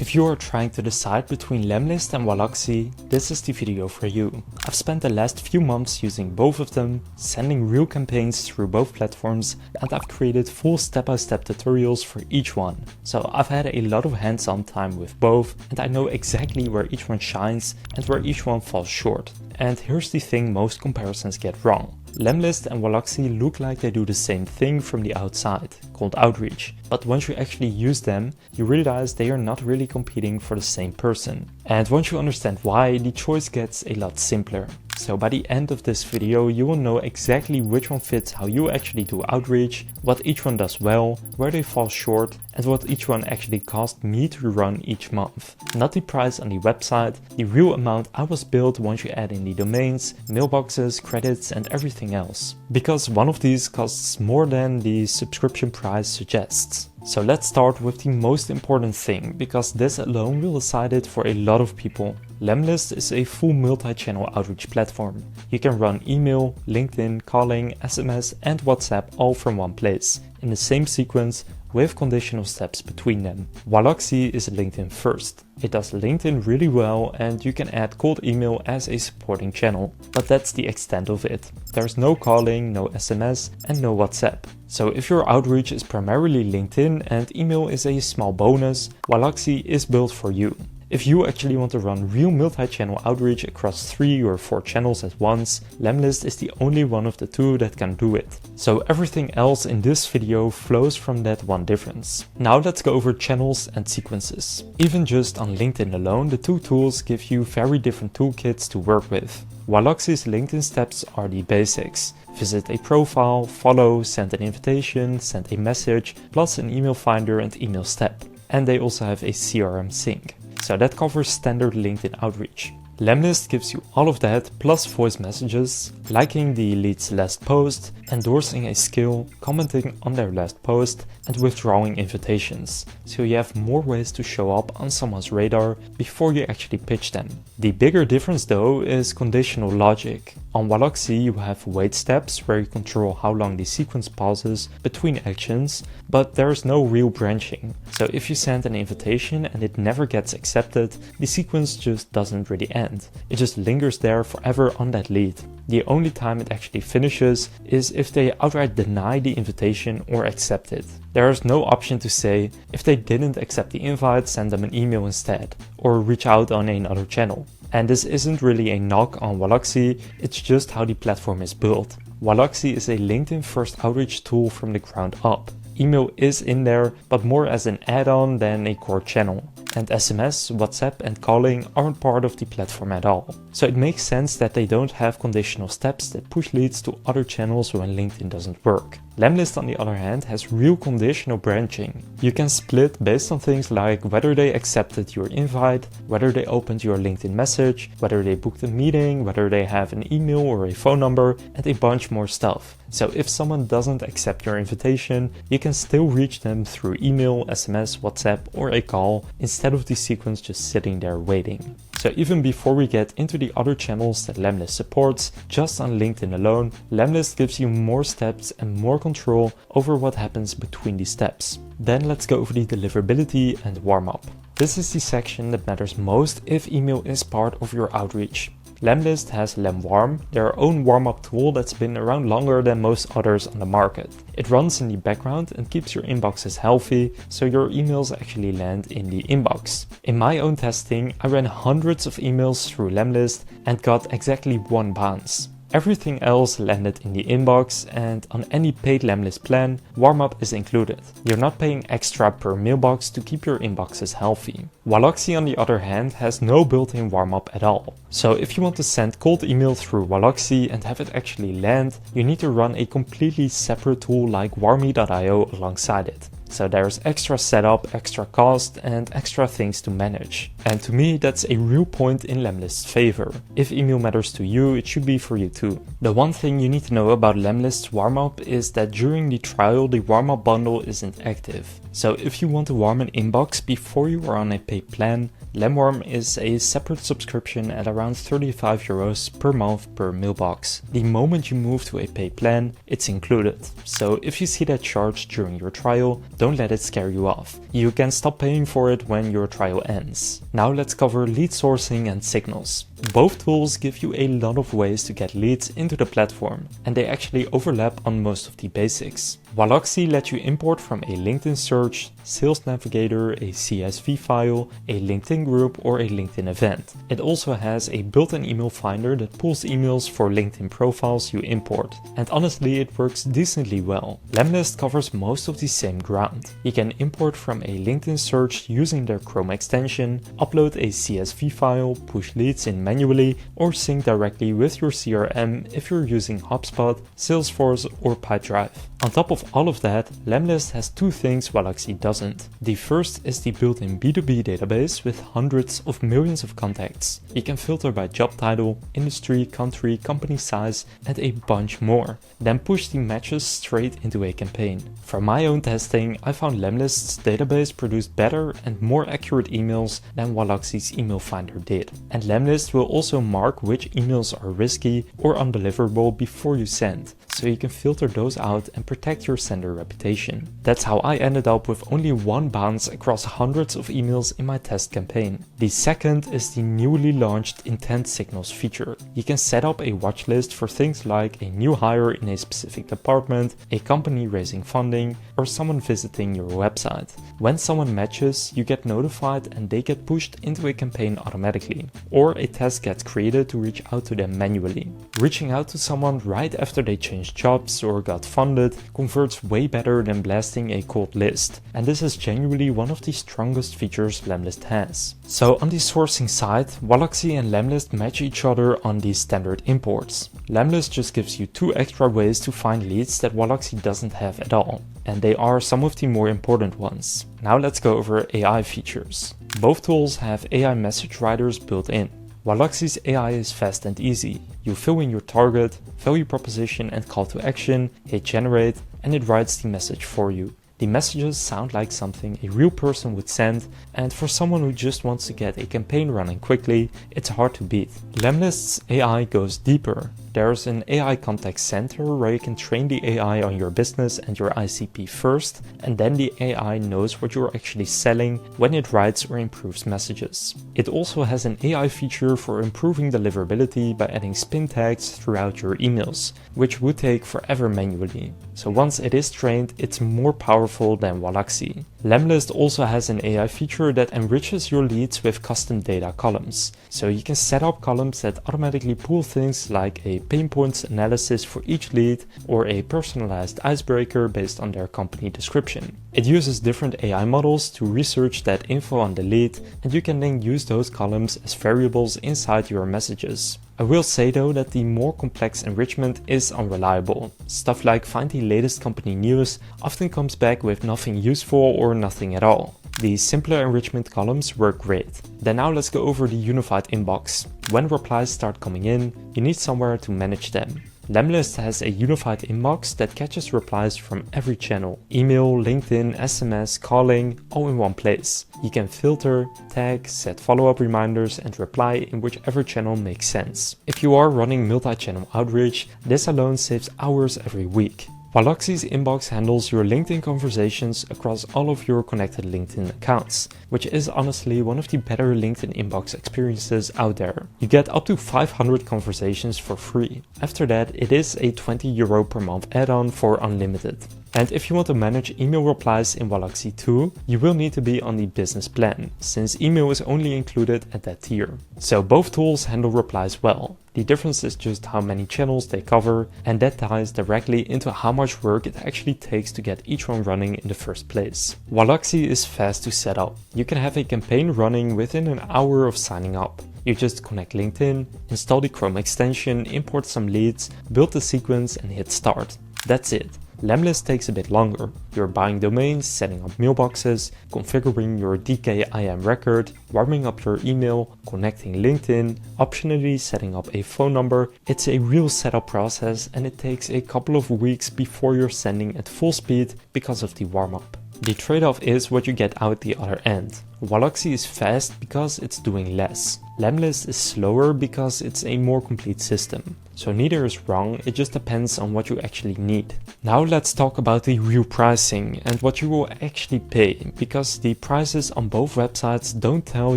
If you are trying to decide between Lemlist and Waalaxy, this is the video for you. I've spent the last few months using both of them, sending real campaigns through both platforms, and I've created full step-by-step tutorials for each one. So I've had a lot of hands-on time with both, and I know exactly where each one shines and where each one falls short. And here's the thing most comparisons get wrong. Lemlist and Waalaxy look like they do the same thing from the outside, called outreach, but once you actually use them, you realize they are not really competing for the same person. And once you understand why, the choice gets a lot simpler. So by the end of this video, you will know exactly which one fits how you actually do outreach, what each one does well, where they fall short, and what each one actually cost me to run each month. Not the price on the website, the real amount I was billed once you add in the domains, mailboxes, credits and everything else. Because one of these costs more than the subscription price suggests. So let's start with the most important thing, because this alone will decide it for a lot of people. Lemlist is a full multi-channel outreach platform. You can run email, LinkedIn, calling, SMS and WhatsApp all from one place, in the same sequence with conditional steps between them. Waalaxy is LinkedIn first. It does LinkedIn really well and you can add cold email as a supporting channel, but that's the extent of it. There's no calling, no SMS and no WhatsApp. So if your outreach is primarily LinkedIn and email is a small bonus, Waalaxy is built for you. If you actually want to run real multi-channel outreach across 3 or 4 channels at once, Lemlist is the only one of the two that can do it. So everything else in this video flows from that one difference. Now let's go over channels and sequences. Even just on LinkedIn alone, the two tools give you very different toolkits to work with. Waalaxy's LinkedIn steps are the basics. Visit a profile, follow, send an invitation, send a message, plus an email finder and email step. And they also have a CRM sync. So that covers standard LinkedIn outreach. Lemlist gives you all of that plus voice messages, liking the lead's last post, endorsing a skill, commenting on their last post, and withdrawing invitations. So you have more ways to show up on someone's radar before you actually pitch them. The bigger difference though is conditional logic. On Waalaxy you have wait steps where you control how long the sequence pauses between actions, but there is no real branching. So if you send an invitation and it never gets accepted, the sequence just doesn't really end. It just lingers there forever on that lead. The only time it actually finishes is if they outright deny the invitation or accept it. There is no option to say, if they didn't accept the invite, send them an email instead, or reach out on another channel. And this isn't really a knock on Waalaxy, it's just how the platform is built. Waalaxy is a LinkedIn first outreach tool from the ground up. Email is in there, but more as an add-on than a core channel. And SMS, WhatsApp and calling aren't part of the platform at all. So it makes sense that they don't have conditional steps that push leads to other channels when LinkedIn doesn't work. Lemlist on the other hand has real conditional branching. You can split based on things like whether they accepted your invite, whether they opened your LinkedIn message, whether they booked a meeting, whether they have an email or a phone number, and a bunch more stuff. So if someone doesn't accept your invitation, you can still reach them through email, SMS, WhatsApp or a call instead of the sequence just sitting there waiting. So even before we get into the other channels that Lemlist supports, just on LinkedIn alone, Lemlist gives you more steps and more control over what happens between these steps. Then let's go over the deliverability and warm-up. This is the section that matters most if email is part of your outreach. Lemlist has LemWarm, their own warm-up tool that's been around longer than most others on the market. It runs in the background and keeps your inboxes healthy, so your emails actually land in the inbox. In my own testing, I ran hundreds of emails through Lemlist and got exactly 1 bounce. Everything else landed in the inbox, and on any paid Lemlist plan, warm-up is included. You're not paying extra per mailbox to keep your inboxes healthy. Waalaxy on the other hand has no built-in warm-up at all. So if you want to send cold email through Waalaxy and have it actually land, you need to run a completely separate tool like warmy.io alongside it. So there's extra setup, extra cost and extra things to manage. And to me that's a real point in Lemlist's favor. If email matters to you, it should be for you too. The one thing you need to know about Lemlist's warm-up is that during the trial the warm-up bundle isn't active. So if you want to warm an inbox before you are on a paid plan, Lemwarm is a separate subscription at around €35 per month per mailbox. The moment you move to a paid plan, it's included. So if you see that charge during your trial, don't let it scare you off. You can stop paying for it when your trial ends. Now let's cover lead sourcing and signals. Both tools give you a lot of ways to get leads into the platform, and they actually overlap on most of the basics. Waalaxy lets you import from a LinkedIn search, Sales Navigator, a CSV file, a LinkedIn group, or a LinkedIn event. It also has a built-in email finder that pulls emails for LinkedIn profiles you import, and honestly it works decently well. Lemlist covers most of the same ground. You can import from a LinkedIn search using their Chrome extension, upload a CSV file, push leads in manually, or sync directly with your CRM if you're using HubSpot, Salesforce, or Pipedrive. On top of all of that, Lemlist has two things Waalaxy doesn't. The first is the built-in B2B database with hundreds of millions of contacts. You can filter by job title, industry, country, company size, and a bunch more. Then push the matches straight into a campaign. From my own testing, I found Lemlist's database produced better and more accurate emails than Waalaxy's email finder did. And Lemlist will also mark which emails are risky or undeliverable before you send, so you can filter those out and protect your sender reputation. That's how I ended up with only one bounce across hundreds of emails in my test campaign. The second is the newly launched Intent Signals feature. You can set up a watch list for things like a new hire in a specific department, a company raising funding, or someone visiting your website. When someone matches, you get notified and they get pushed into a campaign automatically, or a task gets created to reach out to them manually. Reaching out to someone right after they changed jobs or got funded converts way better than blasting a cold list, and this is genuinely one of the strongest features Lemlist has. So on the sourcing side, Waalaxy and Lemlist match each other on the standard imports. Lemlist just gives you two extra ways to find leads that Waalaxy doesn't have at all, and they are some of the more important ones. Now let's go over AI features. Both tools have AI message writers built in. Waalaxy's AI is fast and easy. You fill in your target, value proposition and call to action, hit generate, and it writes the message for you. The messages sound like something a real person would send, and for someone who just wants to get a campaign running quickly, it's hard to beat. Lemlist's AI goes deeper. There's an AI contact center where you can train the AI on your business and your ICP first, and then the AI knows what you're actually selling when it writes or improves messages. It also has an AI feature for improving deliverability by adding spin tags throughout your emails, which would take forever manually. So once it is trained, it's more powerful than Waalaxy. Lemlist also has an AI feature that enriches your leads with custom data columns. So you can set up columns that automatically pull things like a pain points analysis for each lead or a personalized icebreaker based on their company description. It uses different AI models to research that info on the lead, and you can then use those columns as variables inside your messages. I will say though that the more complex enrichment is unreliable. Stuff like find the latest company news often comes back with nothing useful or nothing at all. The simpler enrichment columns work great. Then now let's go over the unified inbox. When replies start coming in, you need somewhere to manage them. Lemlist has a unified inbox that catches replies from every channel: email, LinkedIn, SMS, calling, all in one place. You can filter, tag, set follow-up reminders and reply in whichever channel makes sense. If you are running multi-channel outreach, this alone saves hours every week. Waalaxy's inbox handles your LinkedIn conversations across all of your connected LinkedIn accounts, which is honestly one of the better LinkedIn inbox experiences out there. You get up to 500 conversations for free. After that, it is a €20 per month add-on for unlimited. And if you want to manage email replies in Waalaxy too, you will need to be on the business plan, since email is only included at that tier. So both tools handle replies well. The difference is just how many channels they cover, and that ties directly into how much work it actually takes to get each one running in the first place. Waalaxy is fast to set up. You can have a campaign running within an hour of signing up. You just connect LinkedIn, install the Chrome extension, import some leads, build the sequence and hit start. That's it. Lemlist takes a bit longer. You're buying domains, setting up mailboxes, configuring your DKIM record, warming up your email, connecting LinkedIn, optionally setting up a phone number. It's a real setup process and it takes a couple of weeks before you're sending at full speed because of the warm-up. The trade-off is what you get out the other end. Waalaxy is fast because it's doing less. Lemlist is slower because it's a more complete system. So neither is wrong, it just depends on what you actually need. Now let's talk about the real pricing and what you will actually pay, because the prices on both websites don't tell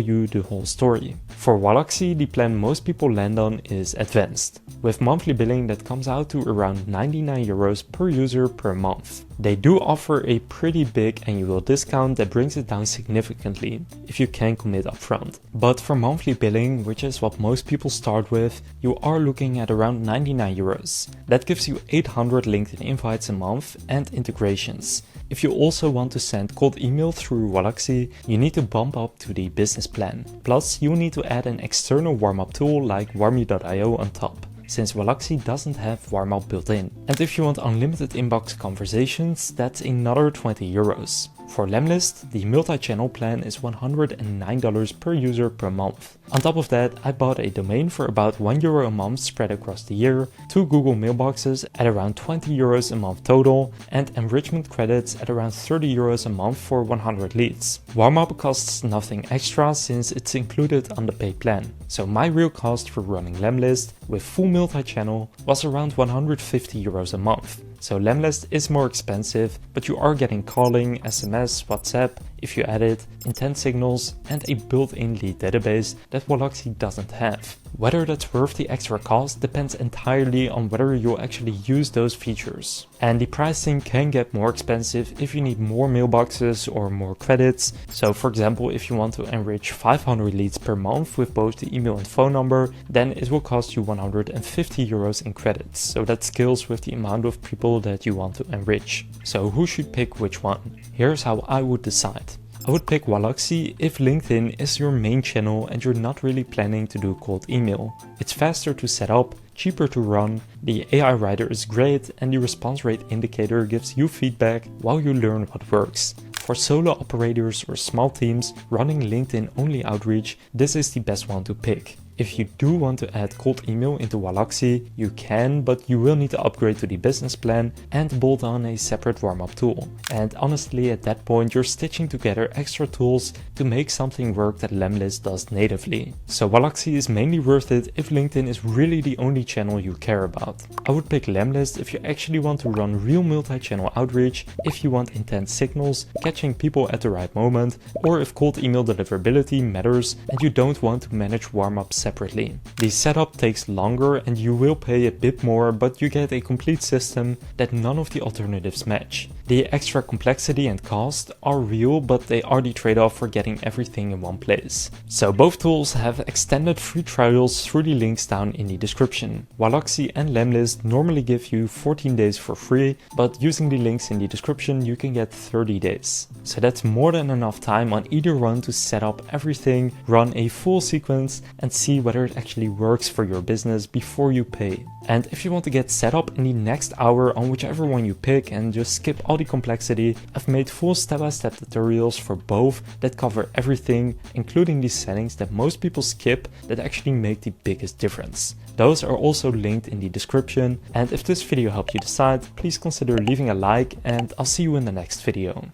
you the whole story. For Waalaxy, the plan most people land on is advanced, with monthly billing that comes out to around 99 euros per user per month. They do offer a pretty big annual discount that brings it down significantly, if you can commit upfront. But for monthly billing, which is what most people start with, you are looking at around 99 euros. That gives you 800 LinkedIn invites a month and integrations. If you also want to send cold email through Waalaxy, you need to bump up to the business plan. Plus, you need to add an external warm-up tool like warmy.io on top, since Waalaxy doesn't have warm-up built in. And if you want unlimited inbox conversations, that's another 20 euros. For Lemlist, the multi-channel plan is $109 per user per month. On top of that, I bought a domain for about €1 a month spread across the year, 2 Google mailboxes at around 20 euros a month total, and enrichment credits at around 30 euros a month for 100 leads. Warm-up costs nothing extra since it's included on the paid plan. So my real cost for running Lemlist with full multi-channel was around 150 euros a month. So Lemlist is more expensive, but you are getting calling, SMS, WhatsApp, if you add it, intent signals, and a built-in lead database that Waalaxy doesn't have. Whether that's worth the extra cost depends entirely on whether you'll actually use those features. And the pricing can get more expensive if you need more mailboxes or more credits. So for example, if you want to enrich 500 leads per month with both the email and phone number, then it will cost you 150 euros in credits. So that scales with the amount of people that you want to enrich. So who should pick which one? Here's how I would decide. I would pick Waalaxy if LinkedIn is your main channel and you're not really planning to do cold email. It's faster to set up, cheaper to run, the AI writer is great, and the response rate indicator gives you feedback while you learn what works. For solo operators or small teams running LinkedIn only outreach, this is the best one to pick. If you do want to add cold email into Waalaxy, you can, but you will need to upgrade to the business plan and bolt on a separate warm-up tool. And honestly, at that point, you're stitching together extra tools to make something work that Lemlist does natively. So Waalaxy is mainly worth it if LinkedIn is really the only channel you care about. I would pick Lemlist if you actually want to run real multi-channel outreach, if you want intense signals, catching people at the right moment, or if cold email deliverability matters and you don't want to manage warm-ups separately. The setup takes longer and you will pay a bit more, but you get a complete system that none of the alternatives match. The extra complexity and cost are real, but they are the trade-off for getting everything in one place. So both tools have extended free trials through the links down in the description. Waalaxy and Lemlist normally give you 14 days for free, but using the links in the description you can get 30 days. So that's more than enough time on either one to set up everything, run a full sequence, and see whether it actually works for your business before you pay. And if you want to get set up in the next hour on whichever one you pick and just skip all the complexity, I've made full step-by-step tutorials for both that cover everything, including the settings that most people skip that actually make the biggest difference. Those are also linked in the description, and if this video helped you decide, please consider leaving a like, and I'll see you in the next video.